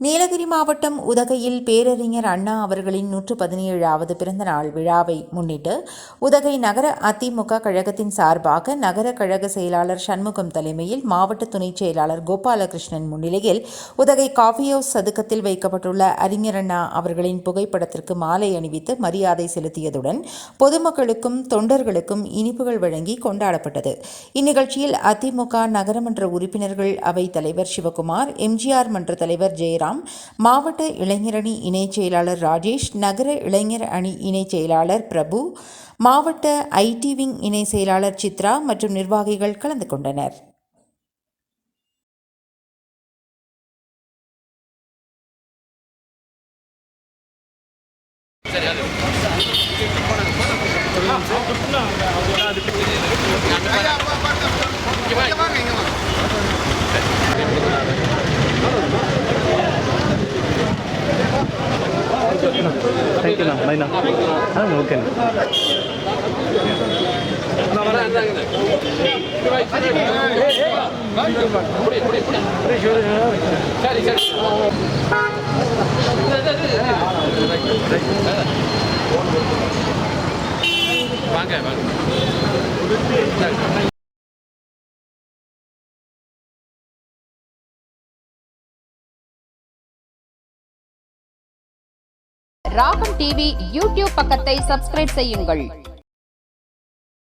நீலகிரி மாவட்டம் உதகையில் பேரறிஞர் அண்ணா அவர்களின் 117வது பிறந்தநாள் விழாவை முன்னிட்டு உதகை நகர அதிமுக கழகத்தின் சார்பாக நகர கழக செயலாளர் சண்முகம் தலைமையில் மாவட்ட துணைச் செயலாளர் கோபாலகிருஷ்ணன் முன்னிலையில் உதகை காஃபி ஹவுஸ் சதுக்கத்தில் வைக்கப்பட்டுள்ள அறிஞர் அண்ணா அவர்களின் புகைப்படத்திற்கு மாலை அணிவித்து மரியாதை செலுத்தியதுடன் பொதுமக்களுக்கும் தொண்டர்களுக்கும் இனிப்புகள் வழங்கி கொண்டாடப்பட்டது. இந்நிகழ்ச்சியில் அதிமுக நகரமன்ற உறுப்பினர்கள் அவைத் தலைவர் சிவகுமார், எம்ஜிஆர் மன்ற தலைவர் ஜெயராம், மாவட்ட இளைஞரணி இணைச் செயலாளர் ராஜேஷ், நகர இளைஞர் அணி இணைச் செயலாளர் பிரபு, மாவட்ட ஐடி விங் இணை செயலாளர் சித்ரா மற்றும் நிர்வாகிகள் கலந்து கொண்டனர். Thank you, bye now. Okay. ராகம் டிவி யூடியூப் பக்கத்தை சப்ஸ்கிரைப் செய்யுங்கள்.